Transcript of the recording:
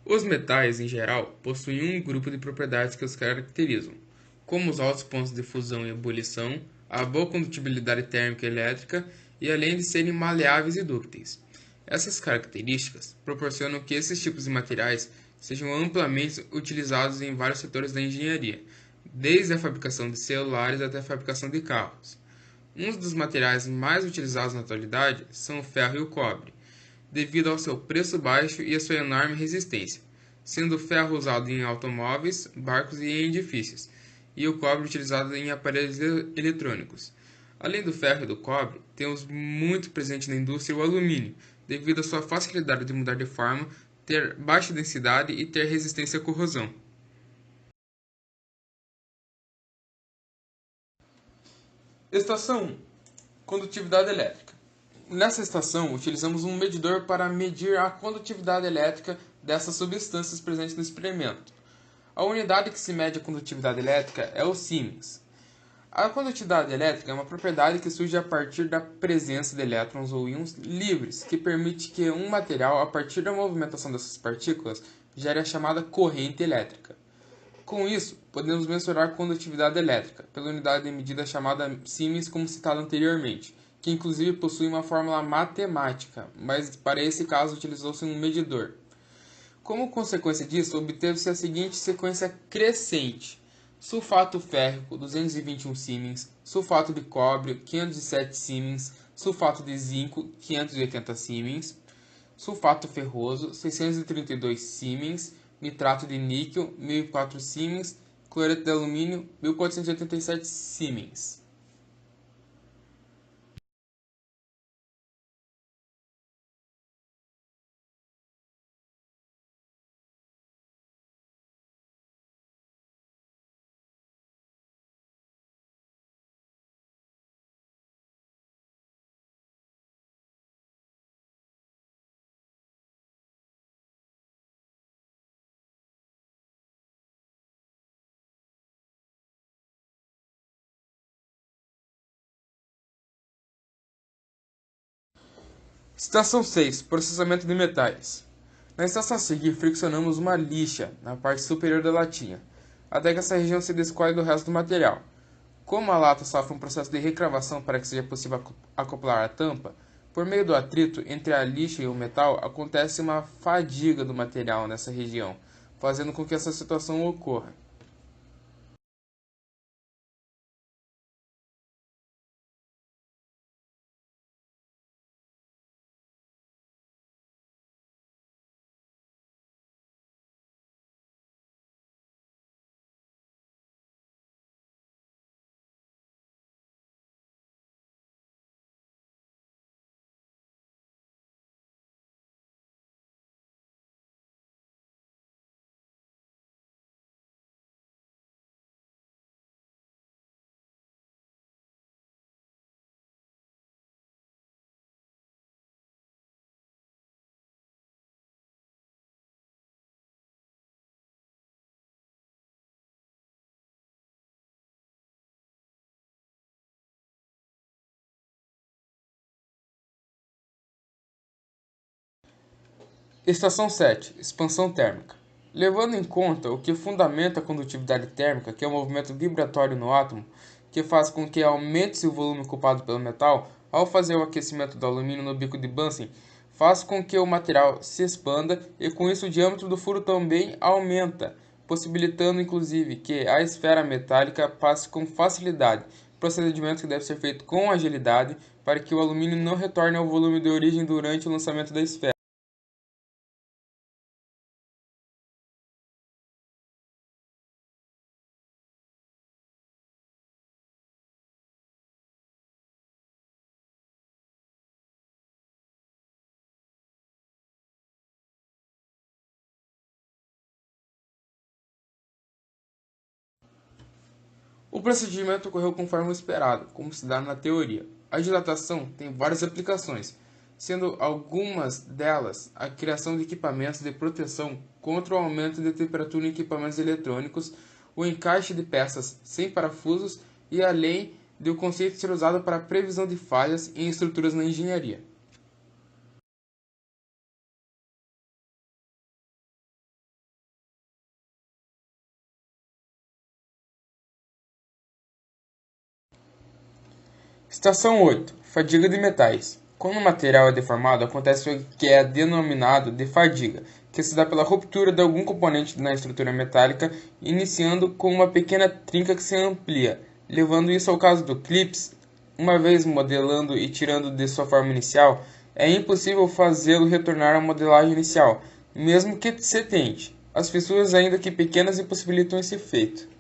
Os metais, em geral, possuem um grupo de propriedades que os caracterizam, como os altos pontos de fusão e ebulição, a boa condutibilidade térmica e elétrica e além de serem maleáveis e dúcteis. Essas características proporcionam que esses tipos de materiais sejam amplamente utilizados em vários setores da engenharia, desde a fabricação de celulares até a fabricação de carros. Um dos materiais mais utilizados na atualidade são o ferro e o cobre, devido ao seu preço baixo e à sua enorme resistência, sendo o ferro usado em automóveis, barcos e em edifícios, e o cobre utilizado em aparelhos eletrônicos. Além do ferro e do cobre, temos muito presente na indústria o alumínio, devido à sua facilidade de mudar de forma, ter baixa densidade e ter resistência à corrosão. Estação 1. Condutividade elétrica. Nessa estação, utilizamos um medidor para medir a condutividade elétrica dessas substâncias presentes no experimento. A unidade que se mede a condutividade elétrica é o Siemens. A condutividade elétrica é uma propriedade que surge a partir da presença de elétrons ou íons livres, que permite que um material, a partir da movimentação dessas partículas, gere a chamada corrente elétrica. Com isso, podemos mensurar a condutividade elétrica, pela unidade de medida chamada Siemens, como citado anteriormente, que inclusive possui uma fórmula matemática, mas para esse caso utilizou-se um medidor. Como consequência disso, obteve-se a seguinte sequência crescente: sulfato férrico 221 Siemens, sulfato de cobre 507 Siemens, sulfato de zinco 580 Siemens, sulfato ferroso 632 Siemens, nitrato de níquel 1004 Siemens, cloreto de alumínio 1487 Siemens. Estação 6. Processamento de metais. Na estação a seguir, friccionamos uma lixa na parte superior da latinha, até que essa região se descole do resto do material. Como a lata sofre um processo de recravação para que seja possível acoplar a tampa, por meio do atrito entre a lixa e o metal, acontece uma fadiga do material nessa região, fazendo com que essa situação ocorra. Estação 7. Expansão térmica. Levando em conta o que fundamenta a condutividade térmica, que é o movimento vibratório no átomo, que faz com que aumente-se o volume ocupado pelo metal, ao fazer o aquecimento do alumínio no bico de Bunsen, faz com que o material se expanda e com isso o diâmetro do furo também aumenta, possibilitando inclusive que a esfera metálica passe com facilidade, procedimento que deve ser feito com agilidade para que o alumínio não retorne ao volume de origem durante o lançamento da esfera. O procedimento ocorreu conforme o esperado, como se dá na teoria. A dilatação tem várias aplicações, sendo algumas delas a criação de equipamentos de proteção contra o aumento de temperatura em equipamentos eletrônicos, o encaixe de peças sem parafusos e além de o conceito ser usado para a previsão de falhas em estruturas na engenharia. Estação 8. Fadiga de metais. Quando o material é deformado, acontece o que é denominado de fadiga, que se dá pela ruptura de algum componente na estrutura metálica, iniciando com uma pequena trinca que se amplia, levando isso ao caso do clips. Uma vez modelando e tirando de sua forma inicial, é impossível fazê-lo retornar à modelagem inicial, mesmo que se tente. As fissuras, ainda que pequenas, impossibilitam esse efeito.